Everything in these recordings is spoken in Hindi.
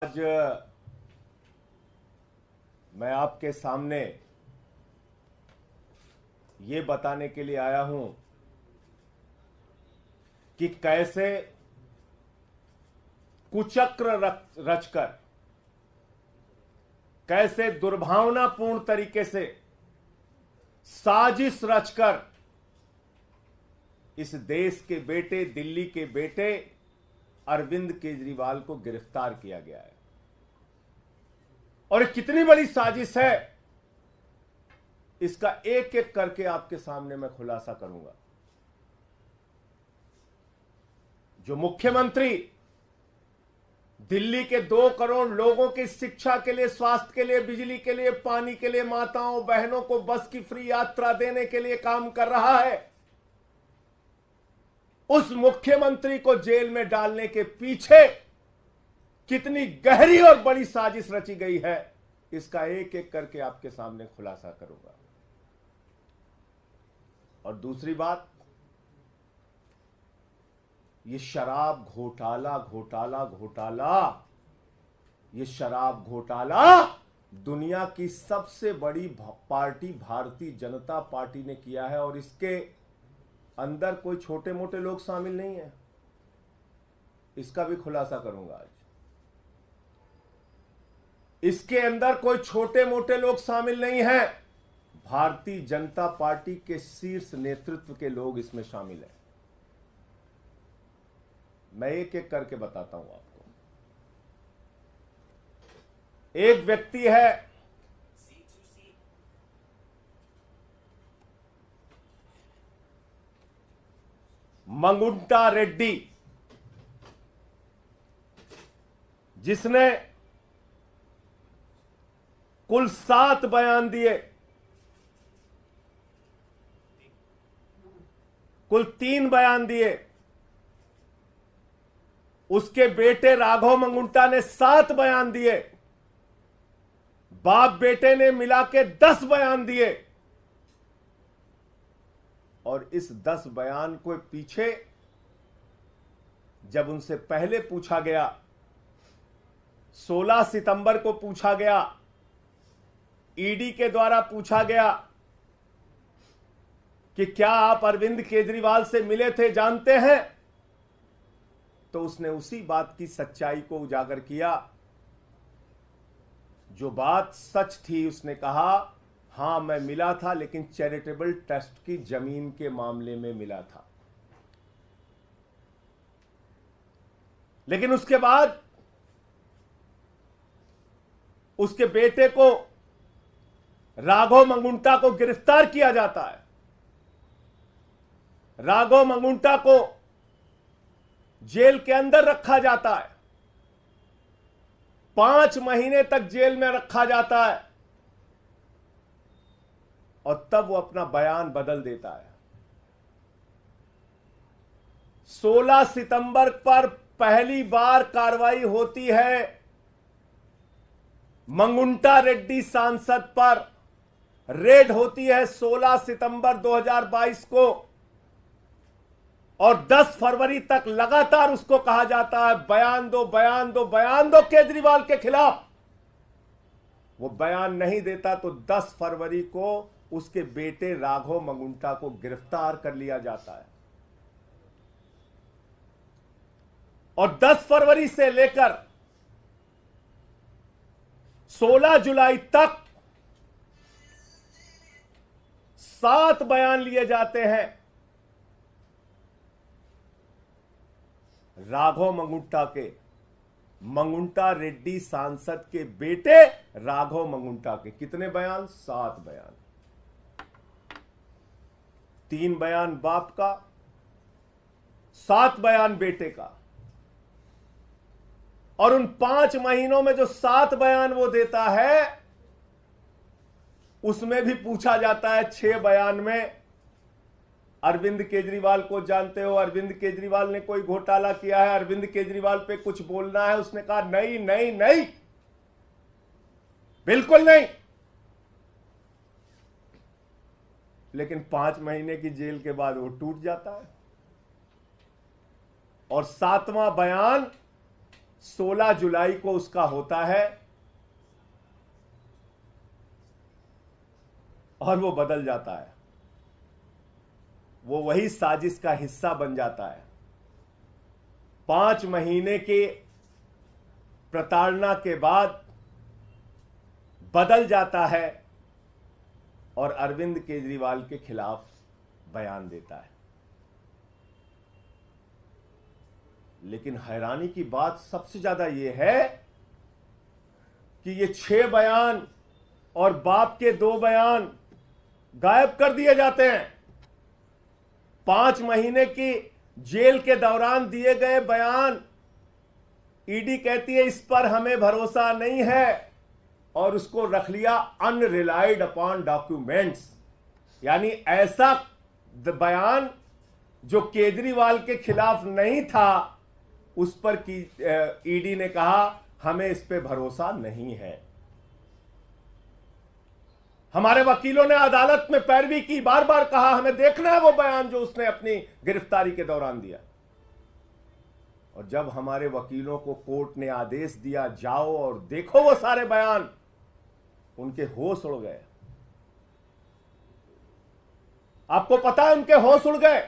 आज मैं आपके सामने ये बताने के लिए आया हूं कि कैसे कुचक्र रचकर, कैसे दुर्भावनापूर्ण तरीके से साजिश रचकर इस देश के बेटे, दिल्ली के बेटे अरविंद केजरीवाल को गिरफ्तार किया गया है। और कितनी बड़ी साजिश है, इसका एक एक करके आपके सामने मैं खुलासा करूंगा। जो मुख्यमंत्री दिल्ली के 2 करोड़ लोगों की शिक्षा के लिए, स्वास्थ्य के लिए, बिजली के लिए, पानी के लिए, माताओं बहनों को बस की फ्री यात्रा देने के लिए काम कर रहा है, उस मुख्यमंत्री को जेल में डालने के पीछे कितनी गहरी और बड़ी साजिश रची गई है, इसका एक एक करके आपके सामने खुलासा करूंगा। और दूसरी बात, ये शराब घोटाला घोटाला घोटाला, ये शराब घोटाला दुनिया की सबसे बड़ी पार्टी भारतीय जनता पार्टी ने किया है। और इसके अंदर कोई छोटे मोटे लोग शामिल नहीं है, इसका भी खुलासा करूंगा आज। इसके अंदर कोई छोटे मोटे लोग शामिल नहीं हैं, भारतीय जनता पार्टी के शीर्ष नेतृत्व के लोग इसमें शामिल हैं। मैं एक एक करके बताता हूं आपको। एक व्यक्ति है मंगुंटा रेड्डी, जिसने कुल 7 बयान दिए, कुल 3 बयान दिए। उसके बेटे राघव मंगुंटा ने 7 बयान दिए, बाप बेटे ने मिला के 10 बयान दिए। और इस 10 बयान को पीछे जब उनसे पहले पूछा गया, 16 सितंबर को पूछा गया, ईडी के द्वारा पूछा गया कि क्या आप अरविंद केजरीवाल से मिले थे, जानते हैं, तो उसने उसी बात की सच्चाई को उजागर किया। जो बात सच थी, उसने कहा हां मैं मिला था, लेकिन चैरिटेबल ट्रस्ट की जमीन के मामले में मिला था। लेकिन उसके बाद उसके बेटे को, राघव मंगुंटा को गिरफ्तार किया जाता है। राघव मंगुंटा को जेल के अंदर रखा जाता है, 5 महीने तक जेल में रखा जाता है। और तब वो अपना बयान बदल देता है। 16 सितंबर पर पहली बार कार्रवाई होती है मंगुंटा रेड्डी सांसद पर, रेड होती है 16 सितंबर 2022 को। और 10 फरवरी तक लगातार उसको कहा जाता है बयान दो, बयान दो, बयान दो केजरीवाल के खिलाफ। वो बयान नहीं देता तो 10 फरवरी को उसके बेटे राघव मंगुंटा को गिरफ्तार कर लिया जाता है। और 10 फरवरी से लेकर 16 जुलाई तक 7 बयान लिए जाते हैं राघव मंगुंटा के, मंगुंटा रेड्डी सांसद के बेटे राघव मंगुंटा के। कितने बयान? 7 बयान। 3 बयान बाप का, 7 बयान बेटे का। और उन 5 महीनों में जो 7 बयान वो देता है, उसमें भी पूछा जाता है 6 बयान में अरविंद केजरीवाल को जानते हो, अरविंद केजरीवाल ने कोई घोटाला किया है, अरविंद केजरीवाल पे कुछ बोलना है। उसने कहा नहीं नहीं नहीं, बिल्कुल नहीं। लेकिन 5 महीने की जेल के बाद वो टूट जाता है। और 7वां बयान 16 जुलाई को उसका होता है और वो बदल जाता है। वो वही साजिश का हिस्सा बन जाता है। 5 महीने के प्रताड़ना के बाद बदल जाता है और अरविंद केजरीवाल के खिलाफ बयान देता है। लेकिन हैरानी की बात सबसे ज्यादा यह है कि ये 6 बयान और बाप के 2 बयान गायब कर दिए जाते हैं। 5 महीने की जेल के दौरान दिए गए बयान, ईडी कहती है इस पर हमें भरोसा नहीं है और उसको रख लिया अनरिलाइड अपॉन डॉक्यूमेंट्स। यानी ऐसा बयान जो केजरीवाल के खिलाफ नहीं था उस पर की ईडी ने कहा हमें इस पे भरोसा नहीं है। हमारे वकीलों ने अदालत में पैरवी की, बार बार कहा हमें देखना है वो बयान जो उसने अपनी गिरफ्तारी के दौरान दिया। और जब हमारे वकीलों को कोर्ट ने आदेश दिया जाओ और देखो वो सारे बयान, उनके होश उड़ गए। आपको पता है उनके होश उड़ गए।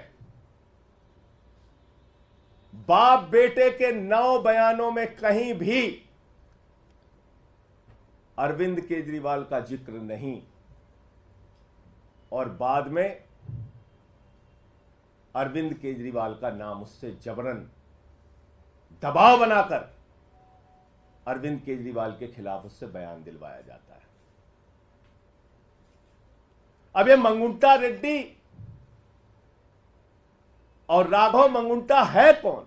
बाप बेटे के 9 बयानों में कहीं भी अरविंद केजरीवाल का जिक्र नहीं और बाद में अरविंद केजरीवाल का नाम उससे जबरन दबाव बनाकर अरविंद केजरीवाल के खिलाफ उससे बयान दिलवाया जाता है। अब ये मंगुंटा रेड्डी और राघव मंगुंटा है कौन,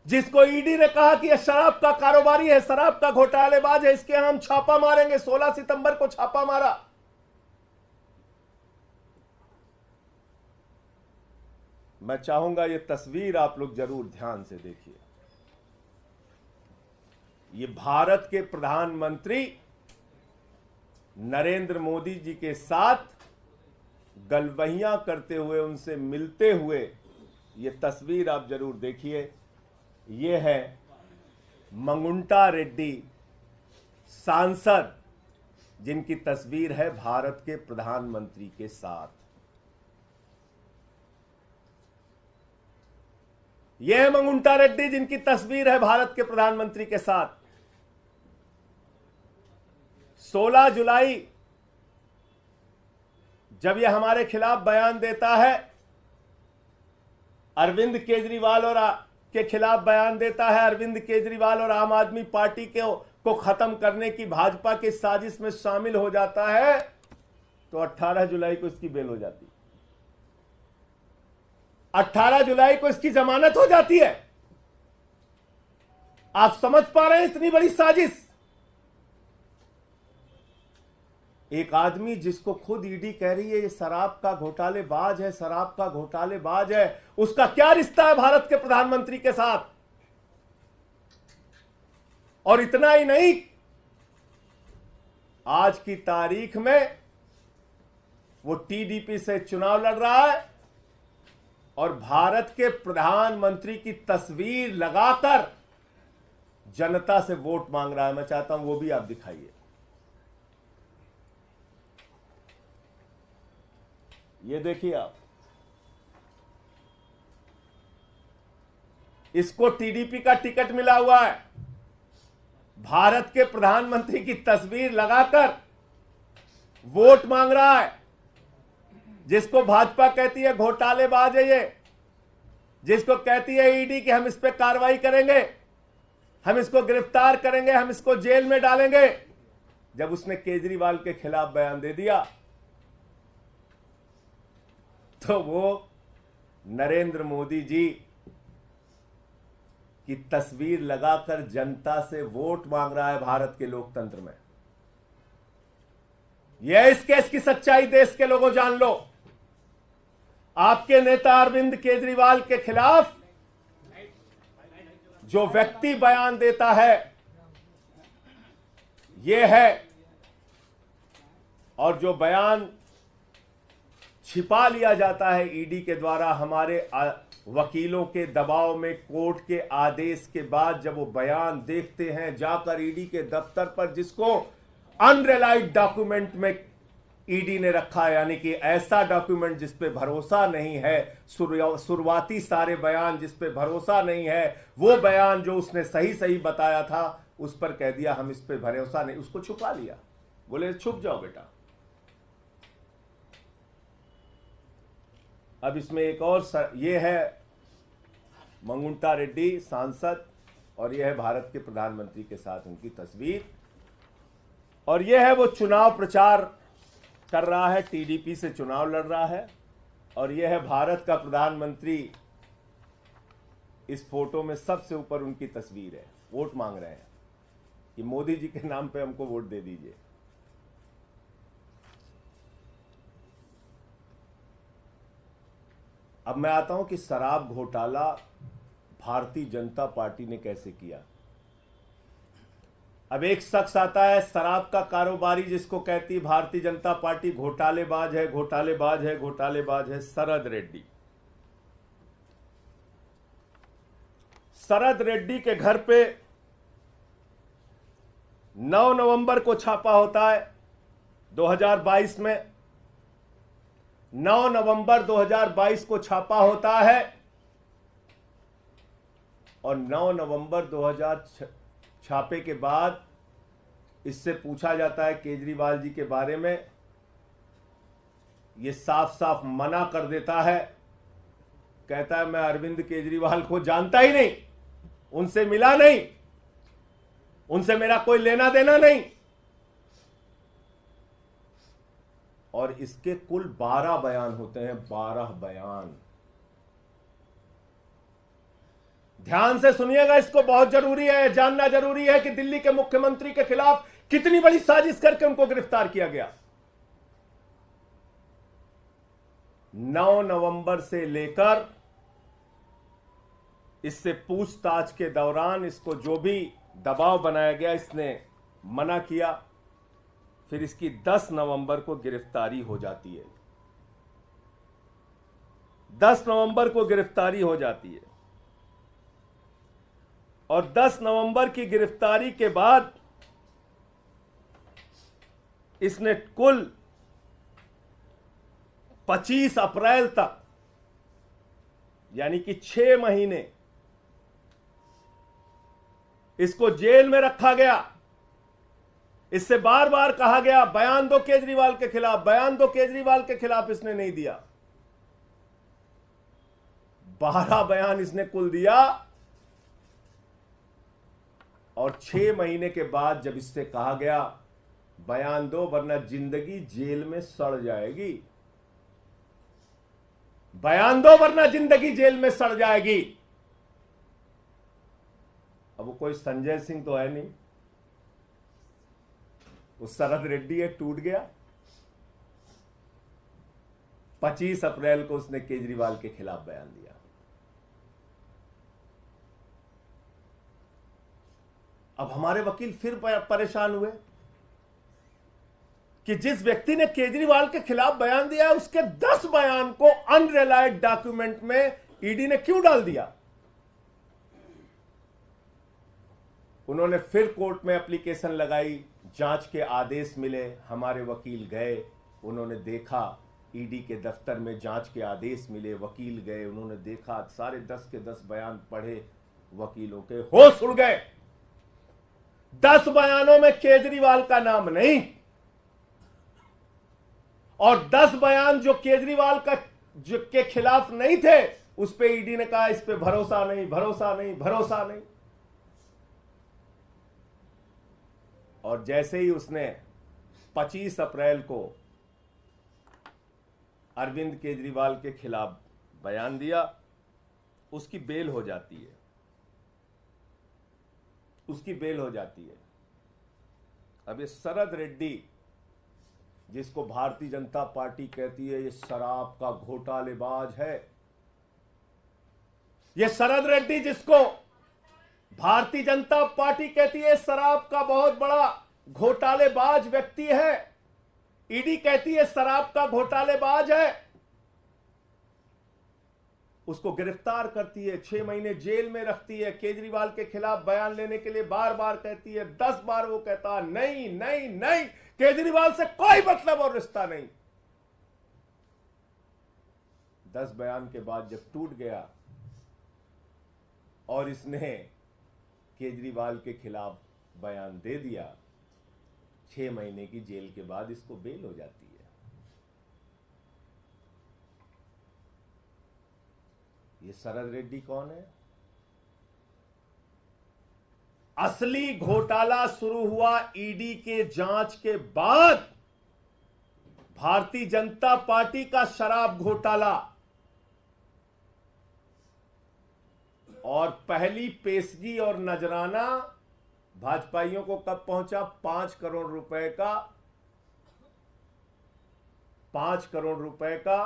जिसको ईडी ने कहा कि यह शराब का कारोबारी है, शराब का घोटालेबाज है, इसके हम छापा मारेंगे। 16 सितंबर को छापा मारा। मैं चाहूंगा ये तस्वीर आप लोग जरूर ध्यान से देखिए। ये भारत के प्रधानमंत्री नरेंद्र मोदी जी के साथ गलबहियां करते हुए, उनसे मिलते हुए ये तस्वीर आप जरूर देखिए। ये है मंगुंटा रेड्डी सांसद, जिनकी तस्वीर है भारत के प्रधानमंत्री के साथ। यह है मंगुंटा रेड्डी जिनकी तस्वीर है भारत के प्रधानमंत्री के साथ। 16 जुलाई जब यह हमारे खिलाफ बयान देता है, अरविंद केजरीवाल और के खिलाफ बयान देता है, अरविंद केजरीवाल और आम आदमी पार्टी को खत्म करने की भाजपा की साजिश में शामिल हो जाता है, तो 18 जुलाई को इसकी बेल हो जाती है। 18 जुलाई को इसकी जमानत हो जाती है। आप समझ पा रहे हैं इतनी बड़ी साजिश। एक आदमी जिसको खुद ईडी कह रही है ये शराब का घोटालेबाज है, शराब का घोटालेबाज है, उसका क्या रिश्ता है भारत के प्रधानमंत्री के साथ। और इतना ही नहीं, आज की तारीख में वो टीडीपी से चुनाव लड़ रहा है और भारत के प्रधानमंत्री की तस्वीर लगाकर जनता से वोट मांग रहा है। मैं चाहता हूं वो भी आप दिखाइए। ये देखिए आप, इसको टीडीपी का टिकट मिला हुआ है, भारत के प्रधानमंत्री की तस्वीर लगाकर वोट मांग रहा है। जिसको भाजपा कहती है घोटालेबाज है ये, जिसको कहती है ईडी कि हम इस पे कार्रवाई करेंगे, हम इसको गिरफ्तार करेंगे, हम इसको जेल में डालेंगे। जब उसने केजरीवाल के खिलाफ बयान दे दिया तो वो नरेंद्र मोदी जी की तस्वीर लगाकर जनता से वोट मांग रहा है भारत के लोकतंत्र में। यह इस केस की सच्चाई देश के लोगों जान लो। आपके नेता अरविंद केजरीवाल के खिलाफ जो व्यक्ति बयान देता है यह है, और जो बयान छिपा लिया जाता है ईडी के द्वारा। हमारे वकीलों के दबाव में, कोर्ट के आदेश के बाद जब वो बयान देखते हैं जाकर ईडी के दफ्तर पर, जिसको अनरिलाइड डॉक्यूमेंट में ईडी ने रखा, यानी कि ऐसा डॉक्यूमेंट जिस पे भरोसा नहीं है, शुरुआती सारे बयान जिस पे भरोसा नहीं है, वो बयान जो उसने सही सही बताया था उस पर कह दिया हम इस पे भरोसा नहीं, उसको छुपा लिया। बोले छुप जाओ बेटा। अब इसमें एक और ये है मंगुंटा रेड्डी सांसद, और ये है भारत के प्रधानमंत्री के साथ उनकी तस्वीर, और ये है वो चुनाव प्रचार कर रहा है, टीडीपी से चुनाव लड़ रहा है, और ये है भारत का प्रधानमंत्री। इस फोटो में सबसे ऊपर उनकी तस्वीर है, वोट मांग रहे हैं कि मोदी जी के नाम पे हमको वोट दे दीजिए। अब मैं आता हूं कि शराब घोटाला भारतीय जनता पार्टी ने कैसे किया। अब एक शख्स आता है शराब का कारोबारी, जिसको कहती है भारतीय जनता पार्टी घोटालेबाज है, घोटालेबाज है, घोटालेबाज है, शरद रेड्डी। शरद रेड्डी के घर पे 9 नवंबर को छापा होता है 2022 में। 9 नवंबर 2022 को छापा होता है, और 9 नवंबर 2000 छापे के बाद इससे पूछा जाता है केजरीवाल जी के बारे में। ये साफ साफ मना कर देता है, कहता है मैं अरविंद केजरीवाल को जानता ही नहीं, उनसे मिला नहीं, उनसे मेरा कोई लेना देना नहीं। और इसके कुल 12 बयान होते हैं, 12 बयान। ध्यान से सुनिएगा, इसको बहुत जरूरी है, जानना जरूरी है कि दिल्ली के मुख्यमंत्री के खिलाफ कितनी बड़ी साजिश करके उनको गिरफ्तार किया गया। 9 नवंबर से लेकर इससे पूछताछ के दौरान इसको जो भी दबाव बनाया गया, इसने मना किया। फिर इसकी 10 नवंबर को गिरफ्तारी हो जाती है। 10 नवंबर को गिरफ्तारी हो जाती है, और 10 नवंबर की गिरफ्तारी के बाद इसने कुल 25 अप्रैल तक, यानी कि 6 महीने इसको जेल में रखा गया। इससे बार बार कहा गया बयान दो केजरीवाल के खिलाफ, बयान दो केजरीवाल के खिलाफ, इसने नहीं दिया। 12 बयान इसने कुल दिया, और 6 महीने के बाद जब इससे कहा गया बयान दो वरना जिंदगी जेल में सड़ जाएगी, बयान दो वरना जिंदगी जेल में सड़ जाएगी। अब वो कोई संजय सिंह तो है नहीं, वो शरद रेड्डी है, टूट गया। 25 अप्रैल को उसने केजरीवाल के खिलाफ बयान दिया। अब हमारे वकील फिर परेशान हुए कि जिस व्यक्ति ने केजरीवाल के खिलाफ बयान दिया उसके 10 बयान को अनरिलाइड डॉक्यूमेंट में ईडी ने क्यों डाल दिया। उन्होंने फिर कोर्ट में एप्लीकेशन लगाई, जांच के आदेश मिले, हमारे वकील गए, उन्होंने देखा, ईडी के दफ्तर में जांच के आदेश मिले, वकील गए, उन्होंने देखा, सारे 10 के 10 बयान पढ़े, वकीलों के होश उड़ गए। 10 बयानों में केजरीवाल का नाम नहीं, और 10 बयान जो केजरीवाल का के खिलाफ नहीं थे उस पे ईडी ने कहा इस पे भरोसा नहीं, भरोसा नहीं, भरोसा नहीं। और जैसे ही उसने 25 अप्रैल को अरविंद केजरीवाल के खिलाफ बयान दिया, उसकी बेल हो जाती है, उसकी बेल हो जाती है। अब ये शरद रेड्डी, जिसको भारतीय जनता पार्टी कहती है ये शराब का घोटालेबाज है, ये शरद रेड्डी जिसको भारतीय जनता पार्टी कहती है शराब का बहुत बड़ा घोटालेबाज व्यक्ति है, ईडी कहती है शराब का घोटालेबाज है, उसको गिरफ्तार करती है, 6 महीने जेल में रखती है, केजरीवाल के खिलाफ बयान लेने के लिए बार बार कहती है, 10 बार वो कहता नहीं नहीं नहीं, केजरीवाल से कोई मतलब और रिश्ता नहीं। 10 बयान के बाद जब टूट गया और इसने केजरीवाल के खिलाफ बयान दे दिया, 6 महीने की जेल के बाद इसको बेल हो जाती है। ये शरद रेड्डी कौन है? असली घोटाला शुरू हुआ ईडी के जांच के बाद। भारतीय जनता पार्टी का शराब घोटाला, और पहली पेशगी और नजराना भाजपाइयों को कब पहुंचा? 5 करोड़ रुपए का 5 करोड़ रुपए का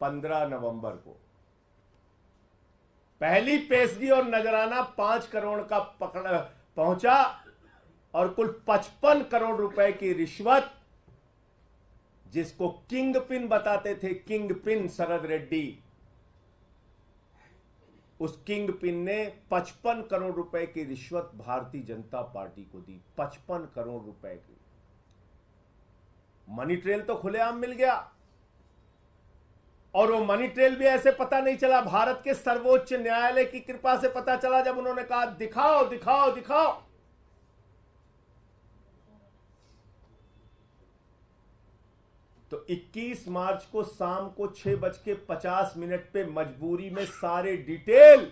15 नवंबर को पहली पेशगी और नजराना 5 करोड़ का पहुंचा, और कुल 55 करोड़ रुपए की रिश्वत, जिसको किंग पिन बताते थे, किंग पिन शरद रेड्डी, उस किंग पिन ने 55 करोड़ रुपए की रिश्वत भारतीय जनता पार्टी को दी। 55 करोड़ रुपए की मनी ट्रेल तो खुलेआम मिल गया, और वो मनी ट्रेल भी ऐसे पता नहीं चला, भारत के सर्वोच्च न्यायालय की कृपा से पता चला, जब उन्होंने कहा दिखाओ दिखाओ दिखाओ। तो 21 मार्च को शाम को 6:50 पे मजबूरी में सारे डिटेल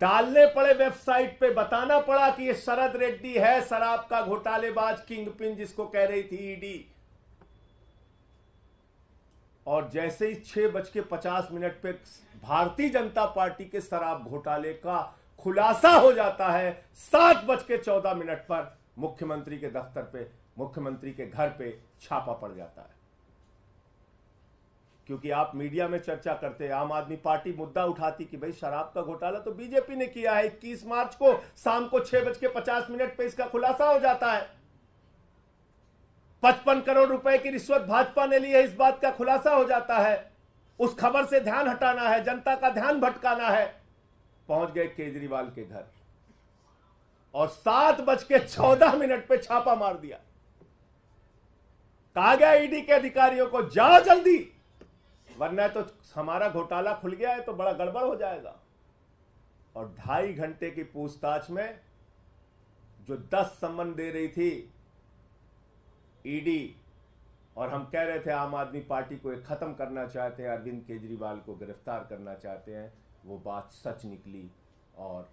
डालने पड़े वेबसाइट पे, बताना पड़ा कि ये शरद रेड्डी है शराब का घोटालेबाज, किंग पिन जिसको कह रही थी ईडी। और जैसे ही 6:50 पे भारतीय जनता पार्टी के शराब घोटाले का खुलासा हो जाता है, 7:14 पर मुख्यमंत्री के दफ्तर पे, मुख्यमंत्री के घर पे छापा पड़ जाता है। क्योंकि आप मीडिया में चर्चा करते, आम आदमी पार्टी मुद्दा उठाती कि भाई शराब का घोटाला तो बीजेपी ने किया है। 21 मार्च को शाम को 6:50 पे इसका खुलासा हो जाता है। 55 करोड़ रुपए की रिश्वत भाजपा ने ली है, इस बात का खुलासा हो जाता है। उस खबर से ध्यान हटाना है, जनता का ध्यान भटकाना है। पहुंच गए केजरीवाल के घर और 7:14 पे छापा मार दिया। कहा गया ईडी के अधिकारियों को, जाओ जल्दी, वरना तो हमारा घोटाला खुल गया है तो बड़ा गड़बड़ हो जाएगा। और 2.5 घंटे की पूछताछ में जो 10 सम्मन दे रही थी ईडी, और हम कह रहे थे आम आदमी पार्टी को एक खत्म करना चाहते हैं, अरविंद केजरीवाल को गिरफ्तार करना चाहते हैं, वो बात सच निकली और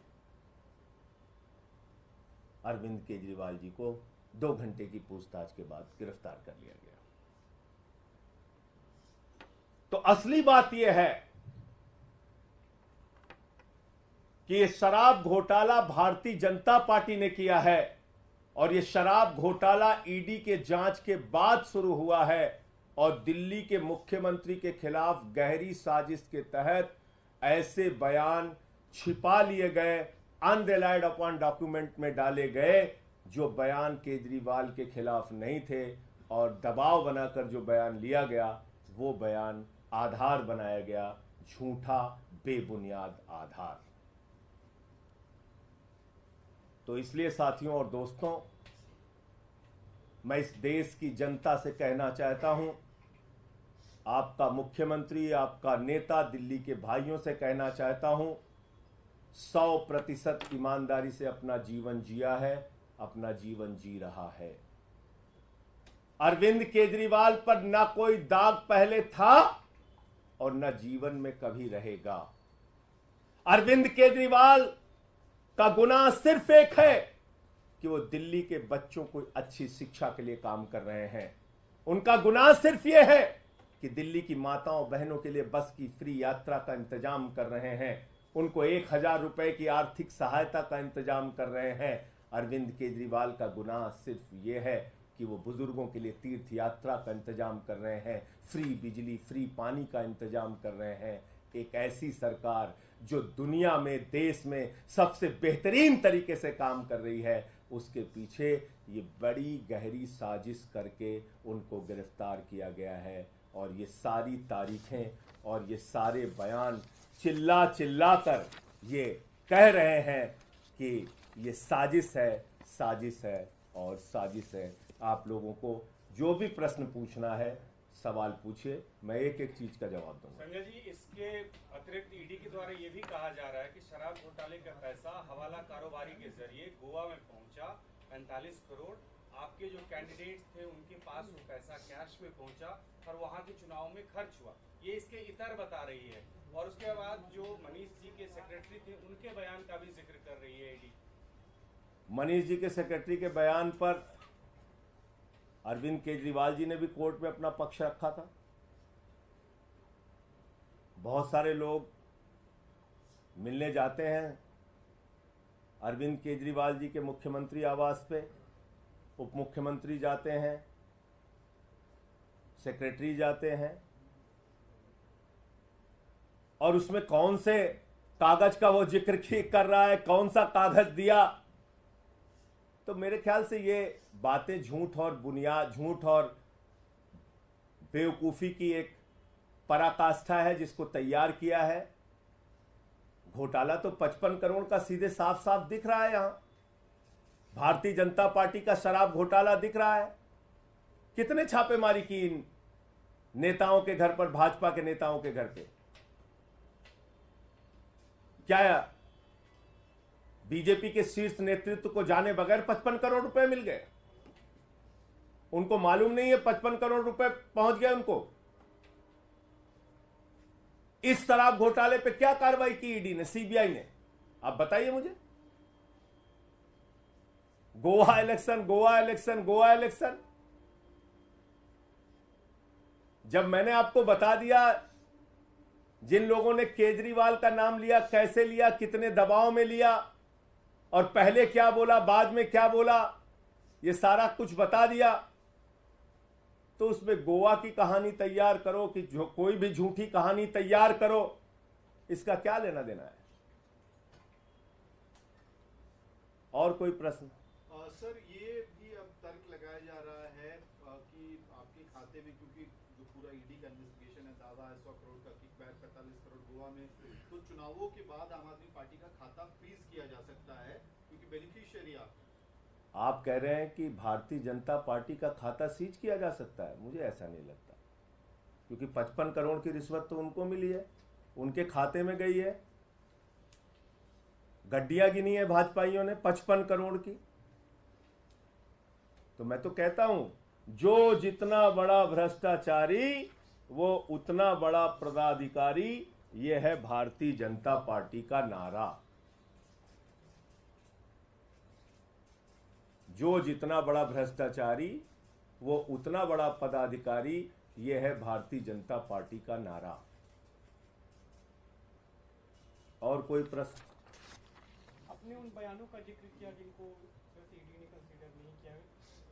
अरविंद केजरीवाल जी को 2 घंटे की पूछताछ के बाद गिरफ्तार कर लिया गया। तो असली बात यह है कि यह शराब घोटाला भारतीय जनता पार्टी ने किया है, और यह शराब घोटाला ईडी के जांच के बाद शुरू हुआ है, और दिल्ली के मुख्यमंत्री के खिलाफ गहरी साजिश के तहत ऐसे बयान छिपा लिए गए, अनरिलाइड अपॉन डॉक्यूमेंट में डाले गए, जो बयान केजरीवाल के खिलाफ नहीं थे, और दबाव बनाकर जो बयान लिया गया वो बयान आधार बनाया गया, झूठा बेबुनियाद आधार। तो इसलिए साथियों और दोस्तों, मैं इस देश की जनता से कहना चाहता हूं, आपका मुख्यमंत्री, आपका नेता, दिल्ली के भाइयों से कहना चाहता हूं, 100% ईमानदारी से अपना जीवन जिया है, अपना जीवन जी रहा है। अरविंद केजरीवाल पर ना कोई दाग पहले था और न जीवन में कभी रहेगा। अरविंद केजरीवाल का गुनाह सिर्फ एक है कि वो दिल्ली के बच्चों को अच्छी शिक्षा के लिए काम कर रहे हैं। उनका गुनाह सिर्फ ये है कि दिल्ली की माताओं बहनों के लिए बस की फ्री यात्रा का इंतजाम कर रहे हैं, उनको 1000 रुपए की आर्थिक सहायता का इंतजाम कर रहे हैं। अरविंद केजरीवाल का गुनाह सिर्फ ये है कि वो बुजुर्गों के लिए तीर्थ यात्रा का इंतजाम कर रहे हैं, फ्री बिजली, फ्री पानी का इंतजाम कर रहे हैं। एक ऐसी सरकार जो दुनिया में, देश में सबसे बेहतरीन तरीके से काम कर रही है, उसके पीछे ये बड़ी गहरी साजिश करके उनको गिरफ्तार किया गया है। और ये सारी तारीखें और ये सारे बयान चिल्ला चिल्ला कर ये कह रहे हैं कि ये साजिश है, साजिश है और साजिश है। आप लोगों को जो भी प्रश्न पूछना है सवाल पूछिए, मैं एक एक चीज का जवाब दूंगा। संजय जी, इसके अतिरिक्त ईडी के द्वारा ये भी कहा जा रहा है कि शराब घोटाले का पैसा हवाला कारोबारी के जरिए गोवा में पहुंचा 45 करोड़। आपके जो कैंडिडेट्स थे उनके पास वो पैसा कैश में पहुंचा और वहां के चुनाव में खर्च हुआ, ये इसके इतर बता रही है। और उसके बाद जो मनीष जी के सेक्रेटरी थे उनके बयान का भी जिक्र कर रही है ईडी। मनीष जी के सेक्रेटरी के बयान पर अरविंद केजरीवाल जी ने भी कोर्ट में अपना पक्ष रखा था। बहुत सारे लोग मिलने जाते हैं अरविंद केजरीवाल जी के मुख्यमंत्री आवास पे, उप मुख्यमंत्री जाते हैं, सेक्रेटरी जाते हैं, और उसमें कौन से कागज का वो जिक्र कर रहा है, कौन सा कागज दिया। तो मेरे ख्याल से ये बातें झूठ और बुनियाद, झूठ और बेवकूफ़ी की एक पराकाष्ठा है जिसको तैयार किया है। घोटाला तो 55 करोड़ का सीधे साफ साफ दिख रहा है। यहां भारतीय जनता पार्टी का शराब घोटाला दिख रहा है। कितने छापेमारी की इन नेताओं के घर पर, भाजपा के नेताओं के घर पे। क्या बीजेपी के शीर्ष नेतृत्व को जाने बगैर 55 करोड़ रुपए मिल गए? उनको मालूम नहीं है 55 करोड़ रुपए पहुंच गए उनको। इस शराब घोटाले पे क्या कार्रवाई की ईडी ने, सीबीआई ने? आप बताइए मुझे। Goa election, Goa election, Goa election. जब मैंने आपको बता दिया जिन लोगों ने केजरीवाल का नाम लिया, कैसे लिया, कितने दबाव में लिया, और पहले क्या बोला, बाद में क्या बोला, ये सारा कुछ बता दिया, तो उसमें गोवा की कहानी तैयार करो कि जो कोई भी झूठी कहानी तैयार करो, इसका क्या लेना देना है? और कोई प्रश्न? सर, ये भी अब तर्क लगाया जा रहा है कि आपके खाते में, क्योंकि जो पूरा ईडी का इन्वेस्टिगेशन है, दावा है 100 करोड़ का किकबैक, 45 करोड़ गोवा में, तो चुनावों के बाद आम आदमी पार्टी का खाता फ्रीज किया जा सकता है क्योंकि बेनिफिशियरी आप कह रहे हैं कि भारतीय जनता पार्टी का खाता सीज किया जा सकता है? मुझे ऐसा नहीं लगता, क्योंकि 55 करोड़ की रिश्वत तो उनको मिली है, उनके खाते में गई है। गड्डियां गिनी है भाजपाइयों ने 55 करोड़ की। तो मैं तो कहता हूं, जो जितना बड़ा भ्रष्टाचारी वो उतना बड़ा पदाधिकारी, यह है भारतीय जनता पार्टी का नारा। जो जितना बड़ा भ्रष्टाचारी वो उतना बड़ा पदाधिकारी, यह है भारतीय जनता पार्टी का नारा। और कोई प्रश्न? अपने उन बयानों का जिक्र किया जिनको ईडी ने कंसीडर नहीं किया,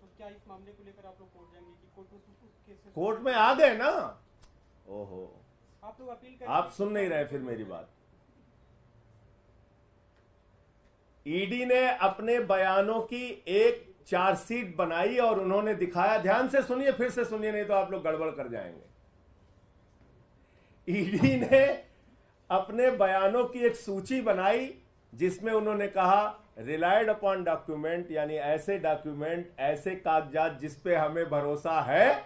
तो क्या इस मामले को लेकर आप लोग कोर्ट जाएंगे कि कोर्ट उस केस कोर्ट में आ गए ना? ओहो, आप लोग अपील कर, आप सुन नहीं रहे फिर मेरी बात। ईडी ने अपने बयानों की एक चार्जशीट बनाई और उन्होंने दिखाया। ध्यान से सुनिए, फिर से सुनिए, नहीं तो आप लोग गड़बड़ कर जाएंगे। ईडी ने अपने बयानों की एक सूची बनाई जिसमें उन्होंने कहा रिलायड अपॉन डॉक्यूमेंट, यानी ऐसे डॉक्यूमेंट, ऐसे कागजात जिस पे हमें भरोसा है,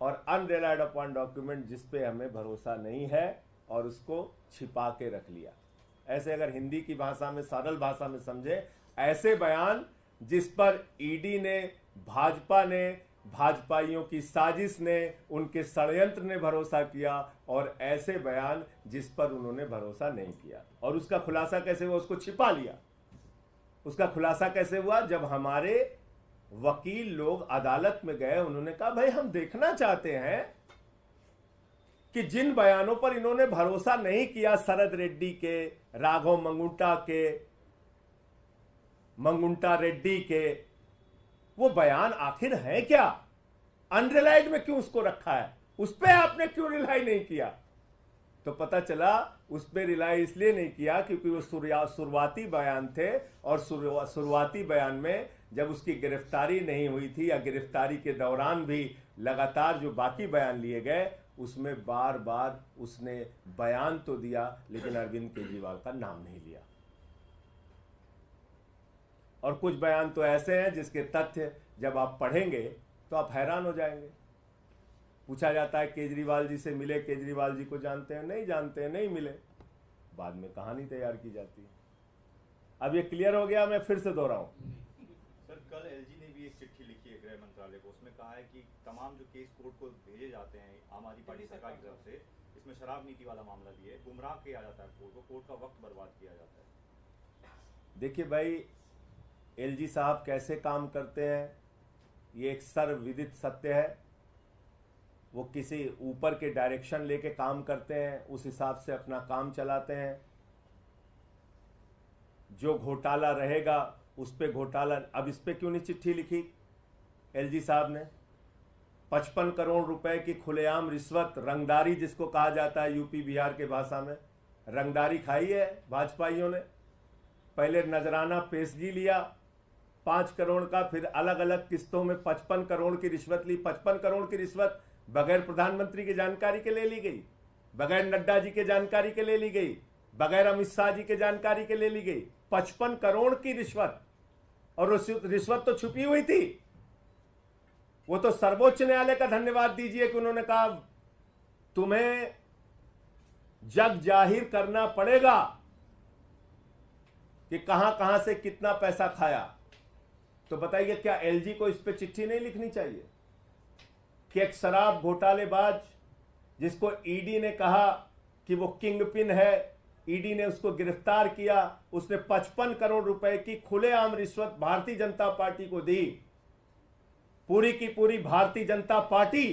और अनरिलायड अपॉन डॉक्यूमेंट जिस पे हमें भरोसा नहीं है, और उसको छिपा के रख लिया। ऐसे अगर हिंदी की भाषा में, सरल भाषा में समझे, ऐसे बयान जिस पर ईडी ने, भाजपा ने, भाजपाइयों की साजिश ने, उनके षड्यंत्र ने भरोसा किया, और ऐसे बयान जिस पर उन्होंने भरोसा नहीं किया। और उसका खुलासा कैसे हुआ? उसको छिपा लिया। उसका खुलासा कैसे हुआ? जब हमारे वकील लोग अदालत में गए, उन्होंने कहा भाई हम देखना चाहते हैं कि जिन बयानों पर इन्होंने भरोसा नहीं किया, शरद रेड्डी के, राघव मंगुंटा रेड्डी के, वो बयान आखिर है क्या? अनरिलाइड में क्यों उसको रखा है? उस पर आपने क्यों रिलाई नहीं किया? तो पता चला उस पर रिलाई इसलिए नहीं किया क्योंकि वो शुरुआती बयान थे, और शुरुआती बयान में जब उसकी गिरफ्तारी नहीं हुई थी या गिरफ्तारी के दौरान भी लगातार जो बाकी बयान लिए गए उसमें बार बार उसने बयान तो दिया लेकिन अरविंद केजरीवाल का नाम नहीं लिया। और कुछ बयान तो ऐसे हैं जिसके तथ्य जब आप पढ़ेंगे तो आप हैरान हो जाएंगे। पूछा जाता है केजरीवाल जी से मिले, केजरीवाल जी को जानते हैं? नहीं जानते हैं, नहीं मिले। बाद में कहानी तैयार की जाती है। अब ये क्लियर हो गया, मैं फिर से दोहराऊं। सर, कल एलजी ने भी एक चिट्ठी लिखी है गृह मंत्रालय को, उसमें कहा है कि तमाम जो केस कोर्ट को भेजे जाते हैं आम आदमी पार्टी सरकार की तरफ से, इसमें शराब नीति वाला मामला भी है, गुमराह किया जाता है कोर्ट को, कोर्ट का वक्त बर्बाद किया जाता है। देखिए भाई, एलजी साहब कैसे काम करते हैं ये एक सर्वविदित सत्य है। वो किसी ऊपर के डायरेक्शन लेके काम करते हैं, उस हिसाब से अपना काम चलाते हैं। जो घोटाला रहेगा उस पे घोटाला। अब इस पे क्यों नहीं चिट्ठी लिखी एलजी साहब ने? 55 करोड़ रुपए की खुलेआम रिश्वत, रंगदारी जिसको कहा जाता है यूपी बिहार के भाषा में, रंगदारी खाई है भाजपाइयों ने। पहले नजराना पेशगी लिया 5 करोड़ का, फिर अलग अलग किस्तों में 55 करोड़ की रिश्वत ली। 55 करोड़ की रिश्वत बगैर प्रधानमंत्री की जानकारी के ले ली गई, बगैर नड्डा जी के जानकारी के ले ली गई, बगैर अमित शाह जी के जानकारी के ले ली गई। 55 करोड़ की रिश्वत, और रिश्वत तो छुपी हुई थी। वो तो सर्वोच्च न्यायालय का धन्यवाद दीजिए कि उन्होंने कहा तुम्हें जग जाहिर करना पड़ेगा कि कहां कहां से कितना पैसा खाया। तो बताइए, क्या एलजी को इस पे चिट्ठी नहीं लिखनी चाहिए कि एक शराब घोटालेबाज जिसको ईडी ने कहा कि वो किंग पिन है, ईडी ने उसको गिरफ्तार किया, उसने 55 करोड़ रुपए की खुलेआम रिश्वत भारतीय जनता पार्टी को दी। पूरी की पूरी भारतीय जनता पार्टी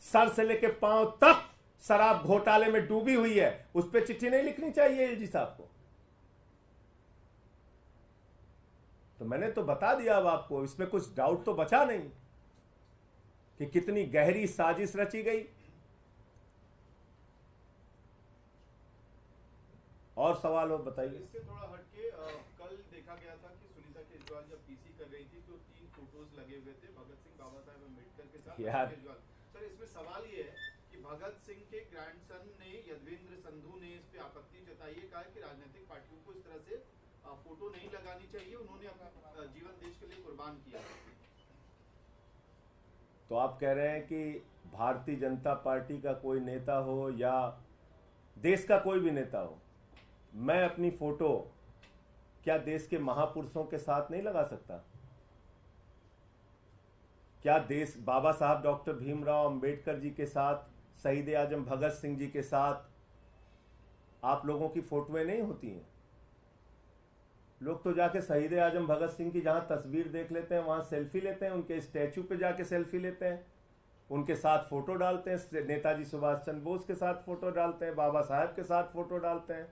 सर से लेकर पांव तक शराब घोटाले में डूबी हुई है। उस पर चिट्ठी नहीं लिखनी चाहिए एलजी साहब को? तो मैंने तो बता दिया अब आपको, इसमें कुछ डाउट तो बचा नहीं कि कितनी गहरी साजिश रची गई। और सवाल हो बताइए। इससे थोड़ा हटके कल देखा गया था कि सुनीता केजरीवाल जब पीसी कर रही थी तो 3 फोटोज लगे हुए थे भगत सिंह, बाबा साहेब अम्बेडकर के साथ यार। केजरीवाल। सर, इसमें सवाल ये है कि भगत सिंह के ग्रैंडसन ने, यदवेंद्र संधू ने इस पे आपत्ति जताई है, कहा कि राजनीतिक पार्टियों को इस तरह से फोटो नहीं लगानी चाहिए, उन्होंने अपना जीवन देश के लिए कुर्बान किया। तो आप कह रहे हैं कि भारतीय जनता पार्टी का कोई नेता हो या देश का कोई भी नेता हो, मैं अपनी फोटो क्या देश के महापुरुषों के साथ नहीं लगा सकता? क्या देश बाबा साहब डॉक्टर भीमराव अंबेडकर जी के साथ, शहीद आजम भगत सिंह जी के साथ आप लोगों की फोटोएं नहीं होती हैं? लोग तो जाके शहीद आजम भगत सिंह की जहां तस्वीर देख लेते हैं वहां सेल्फी लेते हैं, उनके स्टैचू पे जाके सेल्फी लेते हैं, उनके साथ फोटो डालते हैं, नेताजी सुभाष चंद्र बोस के साथ फोटो डालते हैं, बाबा साहब के साथ फोटो डालते हैं।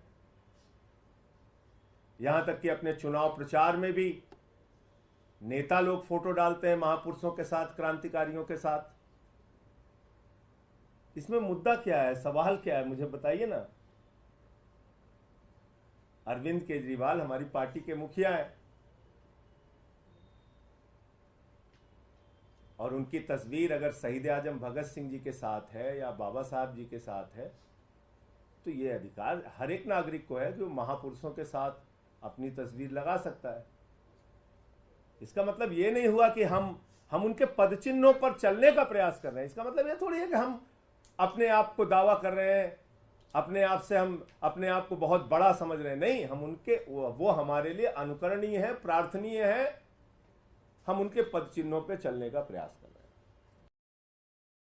यहां तक कि अपने चुनाव प्रचार में भी नेता लोग फोटो डालते हैं महापुरुषों के साथ, क्रांतिकारियों के साथ। इसमें मुद्दा क्या है, सवाल क्या है, मुझे बताइए ना। अरविंद केजरीवाल हमारी पार्टी के मुखिया हैं और उनकी तस्वीर अगर शहीद आजम भगत सिंह जी के साथ है या बाबा साहब जी के साथ है तो ये अधिकार हर एक नागरिक को है कि वो महापुरुषों के साथ अपनी तस्वीर लगा सकता है। इसका मतलब ये नहीं हुआ कि हम उनके पदचिन्हों पर चलने का प्रयास कर रहे हैं। इसका मतलब ये थोड़ी है कि हम अपने आप को दावा कर रहे हैं, अपने आप से हम अपने आप को बहुत बड़ा समझ रहे हैं। नहीं, हम उनके वो हमारे लिए अनुकरणीय है, प्रार्थनीय है, हम उनके पदचिन्हों पे चलने का प्रयास कर रहे हैं।